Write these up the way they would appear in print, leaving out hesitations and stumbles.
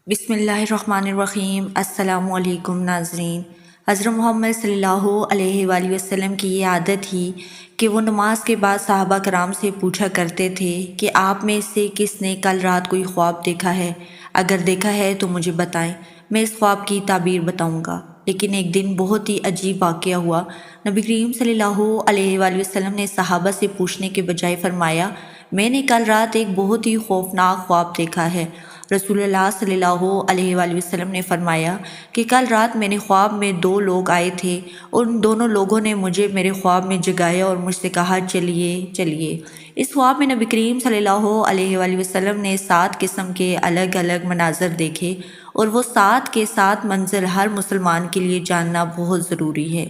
بسم اللہ الرحمن الرحیم۔ السلام علیکم ناظرین۔ حضرت محمد صلی اللہ علیہ وآلہ وسلم کی یہ عادت تھی کہ وہ نماز کے بعد صحابہ کرام سے پوچھا کرتے تھے کہ آپ میں سے کس نے کل رات کوئی خواب دیکھا ہے؟ اگر دیکھا ہے تو مجھے بتائیں، میں اس خواب کی تعبیر بتاؤں گا۔ لیکن ایک دن بہت ہی عجیب واقعہ ہوا۔ نبی کریم صلی اللہ علیہ وآلہ وسلم نے صحابہ سے پوچھنے کے بجائے فرمایا، میں نے کل رات ایک بہت ہی خوفناک خواب دیکھا ہے۔ رسول اللہ صلی اللہ علیہ وآلہ وسلم نے فرمایا کہ کل رات میں نے خواب میں دو لوگ آئے تھے، ان دونوں لوگوں نے مجھے میرے خواب میں جگایا اور مجھ سے کہا چلیے چلیے۔ اس خواب میں نبی کریم صلی اللہ علیہ وآلہ وسلم نے 7 قسم کے الگ الگ مناظر دیکھے، اور وہ 7 کے 7 منظر ہر مسلمان کے لیے جاننا بہت ضروری ہے۔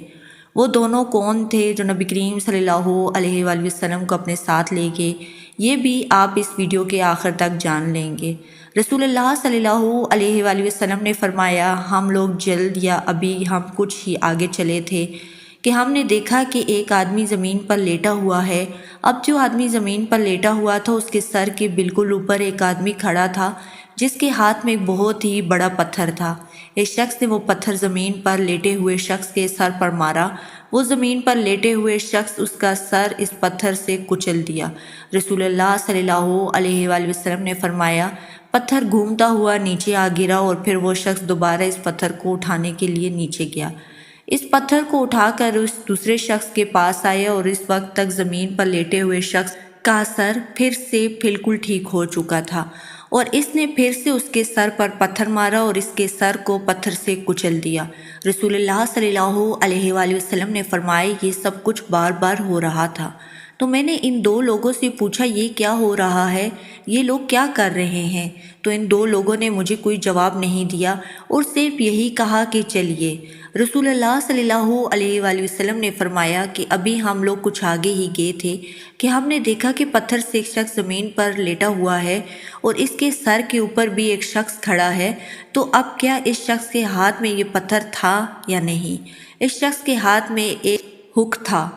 وہ دونوں کون تھے جو نبی کریم صلی اللہ علیہ وآلہ وسلم کو اپنے ساتھ لے گئے، یہ بھی آپ اس ویڈیو کے آخر تک جان لیں گے۔ رسول اللہ صلی اللہ علیہ وآلہ وسلم نے فرمایا، ہم لوگ جلد یا ابھی ہم کچھ ہی آگے چلے تھے کہ ہم نے دیکھا کہ ایک آدمی زمین پر لیٹا ہوا ہے۔ اب جو آدمی زمین پر لیٹا ہوا تھا، اس کے سر کے بالکل اوپر ایک آدمی کھڑا تھا جس کے ہاتھ میں ایک بہت ہی بڑا پتھر تھا۔ اس شخص نے وہ پتھر زمین پر لیٹے ہوئے شخص کے سر پر مارا۔ وہ زمین پر لیٹے ہوئے شخص اس کا سر اس پتھر سے کچل دیا۔ رسول اللہ صلی اللہ علیہ وآلہ وسلم نے فرمایا، پتھر گھومتا ہوا نیچے آ گرا اور پھر وہ شخص دوبارہ اس پتھر کو اٹھانے کے لیے نیچے گیا۔ اس پتھر کو اٹھا کر اس دوسرے شخص کے پاس آیا اور اس وقت تک زمین پر لیٹے ہوئے شخص کا سر پھر سے بالکل ٹھیک ہو چکا تھا، اور اس نے پھر سے اس کے سر پر پتھر مارا اور اس کے سر کو پتھر سے کچل دیا۔ رسول اللہ صلی اللہ علیہ وآلہ وسلم نے فرمایا، یہ سب کچھ بار بار ہو رہا تھا۔ تو میں نے ان دو لوگوں سے پوچھا، یہ کیا ہو رہا ہے؟ یہ لوگ کیا کر رہے ہیں؟ تو ان دو لوگوں نے مجھے کوئی جواب نہیں دیا اور صرف یہی کہا کہ چلیے۔ رسول اللہ صلی اللہ علیہ وآلہ وسلم نے فرمایا کہ ابھی ہم لوگ کچھ آگے ہی گئے تھے کہ ہم نے دیکھا کہ پتھر سے ایک شخص زمین پر لیٹا ہوا ہے اور اس کے سر کے اوپر بھی ایک شخص کھڑا ہے۔ تو اب کیا اس شخص کے ہاتھ میں یہ پتھر تھا یا نہیں؟ اس شخص کے ہاتھ میں ایک ہک تھا۔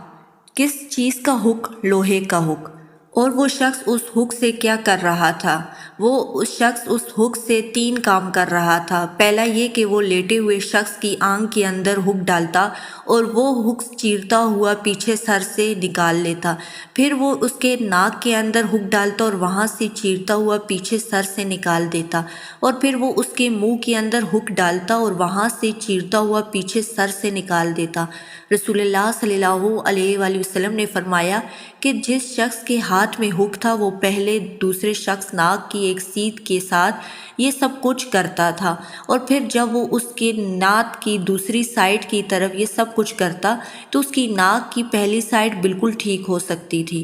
کس چیز کا ہک؟ لوہے کا ہک۔ اور وہ شخص اس ہک سے کیا کر رہا تھا؟ وہ اس شخص اس ہک سے 3 کام کر رہا تھا۔ پہلا یہ کہ وہ لیٹے ہوئے شخص کی آنکھ کے اندر ہک ڈالتا اور وہ ہک چیرتا ہوا پیچھے سر سے نکال لیتا۔ پھر وہ اس کے ناک کے اندر ہک ڈالتا اور وہاں سے چیرتا ہوا پیچھے سر سے نکال دیتا، اور پھر وہ اس کے منہ کے اندر ہک ڈالتا اور وہاں سے چیرتا ہوا پیچھے سر سے نکال دیتا۔ رسول اللہ صلی اللہ علیہ وآلہ وسلم نے فرمایا کہ جس شخص کے ہاتھ میں ہک تھا، وہ پہلے دوسرے شخص ناک کی ایک سیدھ کے ساتھ یہ سب کچھ کرتا تھا، اور پھر جب وہ اس کے ناک کی دوسری سائیڈ کی طرف یہ سب کچھ کرتا تو اس کی ناک کی پہلی سائیڈ بالکل ٹھیک ہو سکتی تھی۔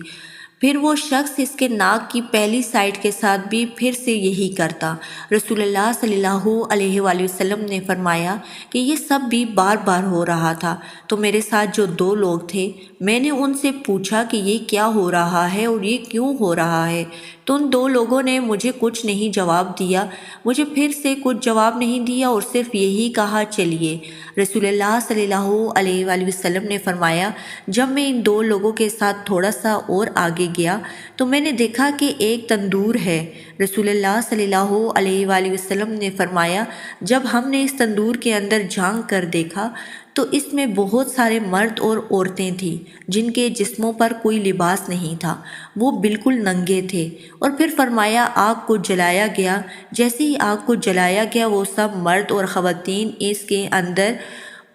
پھر وہ شخص اس کے ناک کی پہلی سائیڈ کے ساتھ بھی پھر سے یہی کرتا۔ رسول اللہ صلی اللہ علیہ وآلہ وسلم نے فرمایا کہ یہ سب بھی بار بار ہو رہا تھا۔ تو میرے ساتھ جو 2 لوگ تھے، میں نے ان سے پوچھا کہ یہ کیا ہو رہا ہے اور یہ کیوں ہو رہا ہے؟ تو ان 2 لوگوں نے مجھے کچھ نہیں جواب دیا، مجھے پھر سے کچھ جواب نہیں دیا اور صرف یہی کہا چلیے۔ رسول اللہ صلی اللہ علیہ وآلہ وسلم نے فرمایا، جب میں ان 2 لوگوں کے ساتھ تھوڑا سا اور آگے گیا تو میں نے دیکھا کہ ایک تندور ہے۔ رسول اللہ صلی اللہ علیہ وآلہ وسلم نے فرمایا، جب ہم نے اس تندور کے اندر جھانک کر دیکھا تو اس میں بہت سارے مرد اور عورتیں تھیں جن کے جسموں پر کوئی لباس نہیں تھا، وہ بالکل ننگے تھے۔ اور پھر فرمایا، آگ کو جلایا گیا۔ جیسے ہی آگ کو جلایا گیا، وہ سب مرد اور خواتین اس کے اندر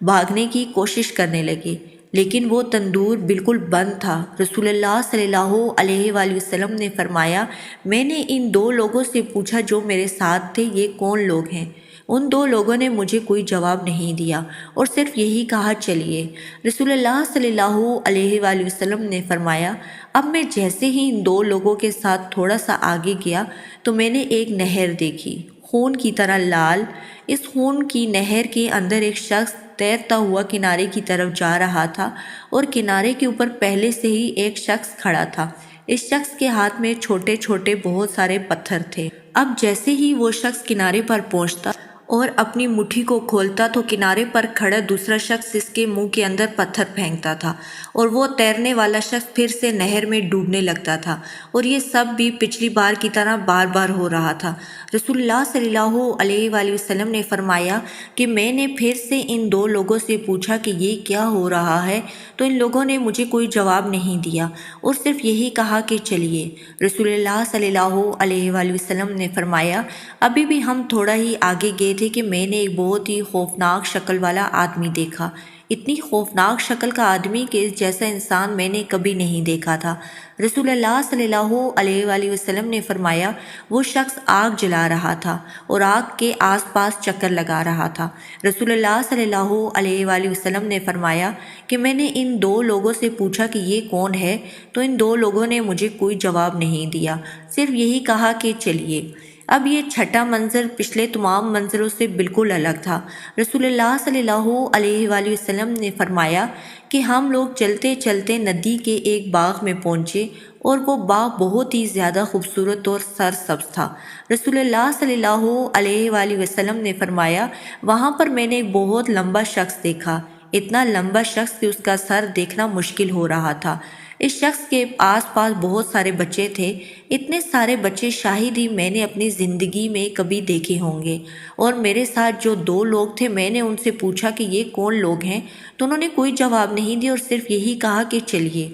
بھاگنے کی کوشش کرنے لگے، لیکن وہ تندور بالکل بند تھا۔ رسول اللہ صلی اللہ علیہ وآلہ وسلم نے فرمایا، میں نے ان 2 لوگوں سے پوچھا جو میرے ساتھ تھے، یہ کون لوگ ہیں؟ ان 2 لوگوں نے مجھے کوئی جواب نہیں دیا اور صرف یہی کہا چلیے۔ رسول اللہ صلی اللہ علیہ وآلہ وسلم نے فرمایا، اب میں جیسے ہی ان 2 لوگوں کے ساتھ تھوڑا سا آگے گیا تو میں نے ایک نہر دیکھی، خون کی طرح لال۔ اس خون کی نہر کے اندر ایک شخص تیرتا ہوا کنارے کی طرف جا رہا تھا، اور کنارے کے اوپر پہلے سے ہی ایک شخص کھڑا تھا۔ اس شخص کے ہاتھ میں چھوٹے چھوٹے بہت سارے پتھر تھے۔ اب جیسے ہی وہ شخص کنارے پر پہنچتا اور اپنی مٹھی کو کھولتا تو کنارے پر کھڑا دوسرا شخص اس کے منہ کے اندر پتھر پھینکتا تھا، اور وہ تیرنے والا شخص پھر سے نہر میں ڈوبنے لگتا تھا، اور یہ سب بھی پچھلی بار کی طرح بار بار ہو رہا تھا۔ رسول اللہ صلی اللہ علیہ وآلہ وسلم نے فرمایا کہ میں نے پھر سے ان دو لوگوں سے پوچھا کہ یہ کیا ہو رہا ہے، تو ان لوگوں نے مجھے کوئی جواب نہیں دیا اور صرف یہی کہا کہ چلیے۔ رسول اللہ صلی اللہ علیہ وآلہ وسلم نے فرمایا، ابھی بھی ہم تھوڑا ہی آگے گئے تھے کہ میں نے ایک بہت ہی خوفناک شکل والا آدمی دیکھا۔ اتنی خوفناک شکل کا آدمی کہ اس جیسا انسان میں نے کبھی نہیں دیکھا تھا۔ رسول اللہ صلی اللہ علیہ وآلہ وسلم نے فرمایا، وہ شخص آگ جلا رہا تھا اور آگ کے آس پاس چکر لگا رہا تھا۔ رسول اللہ صلی اللہ علیہ وآلہ وسلم نے فرمایا کہ میں نے ان دو لوگوں سے پوچھا کہ یہ کون ہے، تو ان دو لوگوں نے مجھے کوئی جواب نہیں دیا، صرف یہی کہا کہ چلیے۔ اب یہ چھٹا منظر پچھلے تمام منظروں سے بالکل الگ تھا۔ رسول اللہ صلی اللہ علیہ وآلہ وسلم نے فرمایا کہ ہم لوگ چلتے چلتے ندی کے ایک باغ میں پہنچے، اور وہ باغ بہت ہی زیادہ خوبصورت اور سرسبز تھا۔ رسول اللہ صلی اللہ علیہ وآلہ وسلم نے فرمایا، وہاں پر میں نے ایک بہت لمبا شخص دیکھا، اتنا لمبا شخص کہ اس کا سر دیکھنا مشکل ہو رہا تھا۔ اس شخص کے آس پاس بہت سارے بچے تھے، اتنے سارے بچے شاید ہی میں نے اپنی زندگی میں کبھی دیکھے ہوں گے۔ اور میرے ساتھ جو دو لوگ تھے، میں نے ان سے پوچھا کہ یہ کون لوگ ہیں، تو انہوں نے کوئی جواب نہیں دیا اور صرف یہی کہا کہ چلیے۔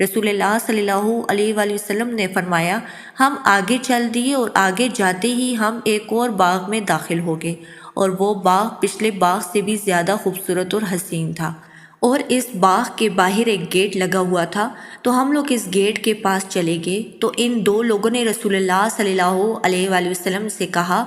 رسول اللہ صلی اللہ علیہ وآلہ وسلم نے فرمایا، ہم آگے چل دیے اور آگے جاتے ہی ہم ایک اور باغ میں داخل ہو گئے، اور وہ باغ پچھلے باغ سے بھی زیادہ خوبصورت اور حسین تھا، اور اس باغ کے باہر ایک گیٹ لگا ہوا تھا۔ تو ہم لوگ اس گیٹ کے پاس چلے گئے تو ان دو لوگوں نے رسول اللہ صلی اللہ علیہ وآلہ وسلم سے کہا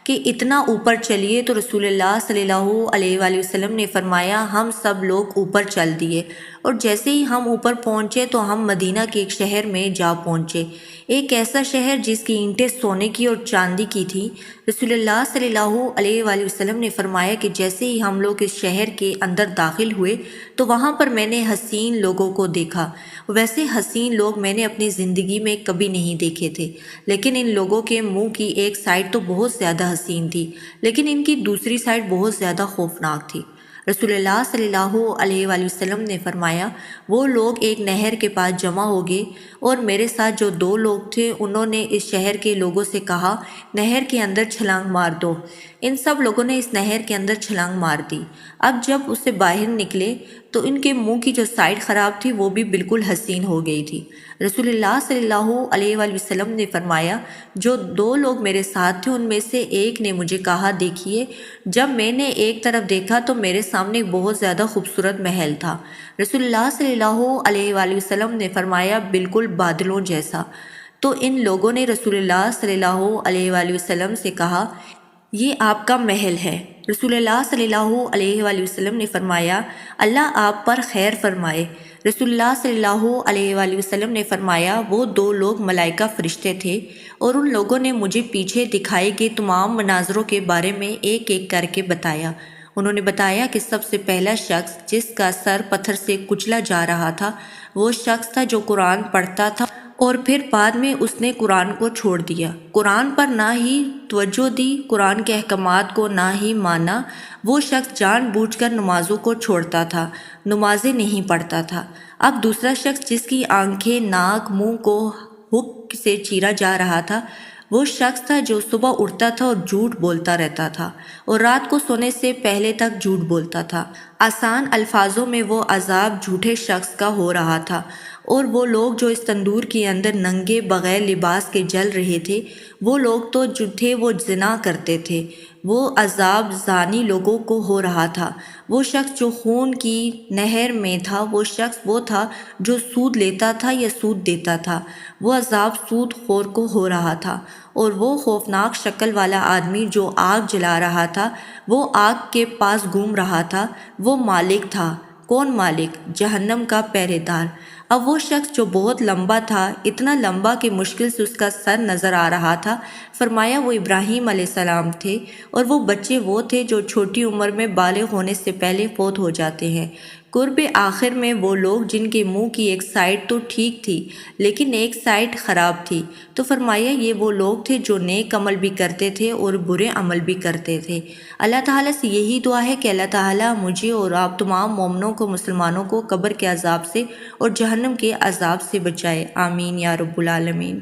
کہ اتنا اوپر چلیے، تو رسول اللہ صلی اللہ علیہ وآلہ وسلم نے فرمایا، ہم سب لوگ اوپر چل دیے، اور جیسے ہی ہم اوپر پہنچے تو ہم مدینہ کے ایک شہر میں جا پہنچے، ایک ایسا شہر جس کی اینٹیں سونے کی اور چاندی کی تھی۔ رسول اللہ صلی اللہ علیہ وآلہ وسلم نے فرمایا کہ جیسے ہی ہم لوگ اس شہر کے اندر داخل ہوئے تو وہاں پر میں نے حسین لوگوں کو دیکھا۔ ویسے حسین لوگ میں نے اپنی زندگی میں کبھی نہیں دیکھے تھے، لیکن ان لوگوں کے منہ کی ایک سائڈ تو بہت زیادہ حسین تھی، لیکن ان کی دوسری سائڈ بہت زیادہ خوفناک تھی۔ رسول اللہ صلی اللہ علیہ وآلہ وسلم نے فرمایا، وہ لوگ ایک نہر کے پاس جمع ہو گئے، اور میرے ساتھ جو دو لوگ تھے انہوں نے اس شہر کے لوگوں سے کہا، نہر کے اندر چھلانگ مار دو۔ ان سب لوگوں نے اس نہر کے اندر چھلانگ مار دی۔ اب جب اس سے باہر نکلے تو ان کے منہ کی جو سائڈ خراب تھی وہ بھی بالکل حسین ہو گئی تھی۔ رسول اللہ صلی اللہ علیہ وآلہ وسلم نے فرمایا، جو دو لوگ میرے ساتھ تھے ان میں سے ایک نے مجھے کہا، دیکھیے، جب میں نے ایک طرف دیکھا تو میرے سامنے ایک بہت زیادہ خوبصورت محل تھا۔ رسول اللہ صلی اللہ علیہ وآلہ وسلم نے فرمایا، بالکل بادلوں جیسا۔ تو ان لوگوں نے رسول اللہ صلی اللہ علیہ وآلہ وسلم سے کہا، یہ آپ کا محل ہے۔ رسول اللہ صلی اللہ علیہ وآلہ وسلم نے فرمایا، اللہ آپ پر خیر فرمائے۔ رسول اللہ صلی اللہ علیہ وآلہ وسلم نے فرمایا، وہ دو لوگ ملائکہ فرشتے تھے، اور ان لوگوں نے مجھے پیچھے دکھائے گئے تمام مناظروں کے بارے میں ایک ایک کر کے بتایا۔ انہوں نے بتایا کہ سب سے پہلا شخص جس کا سر پتھر سے کچلا جا رہا تھا، وہ شخص تھا جو قرآن پڑھتا تھا، اور پھر بعد میں اس نے قرآن کو چھوڑ دیا، قرآن پر نہ ہی توجہ دی، قرآن کے احکامات کو نہ ہی مانا۔ وہ شخص جان بوجھ کر نمازوں کو چھوڑتا تھا، نمازیں نہیں پڑھتا تھا۔ اب دوسرا شخص جس کی آنکھیں، ناک، منہ کو ہک سے چیرا جا رہا تھا، وہ شخص تھا جو صبح اٹھتا تھا اور جھوٹ بولتا رہتا تھا، اور رات کو سونے سے پہلے تک جھوٹ بولتا تھا۔ آسان الفاظوں میں وہ عذاب جھوٹے شخص کا ہو رہا تھا، اور وہ لوگ جو اس تندور کے اندر ننگے بغیر لباس کے جل رہے تھے، وہ لوگ تو جو تھے وہ زنا کرتے تھے۔ وہ عذاب زانی لوگوں کو ہو رہا تھا۔ وہ شخص جو خون کی نہر میں تھا، وہ شخص وہ تھا جو سود لیتا تھا یا سود دیتا تھا۔ وہ عذاب سود خور کو ہو رہا تھا، اور وہ خوفناک شکل والا آدمی جو آگ جلا رہا تھا، وہ آگ کے پاس گھوم رہا تھا، وہ مالک تھا۔ کون مالک؟ جہنم کا پہرے دار۔ اب وہ شخص جو بہت لمبا تھا، اتنا لمبا کہ مشکل سے اس کا سر نظر آ رہا تھا، فرمایا وہ ابراہیم علیہ السلام تھے، اور وہ بچے وہ تھے جو چھوٹی عمر میں بالغ ہونے سے پہلے فوت ہو جاتے ہیں۔ قرب آخر میں وہ لوگ جن کے منہ کی ایک سائڈ تو ٹھیک تھی لیکن ایک سائڈ خراب تھی، تو فرمایا یہ وہ لوگ تھے جو نیک عمل بھی کرتے تھے اور برے عمل بھی کرتے تھے۔ اللہ تعالیٰ سے یہی دعا ہے کہ اللہ تعالیٰ مجھے اور آپ تمام مومنوں کو، مسلمانوں کو قبر کے عذاب سے اور جہنم کے عذاب سے بچائے، آمین یا رب العالمین۔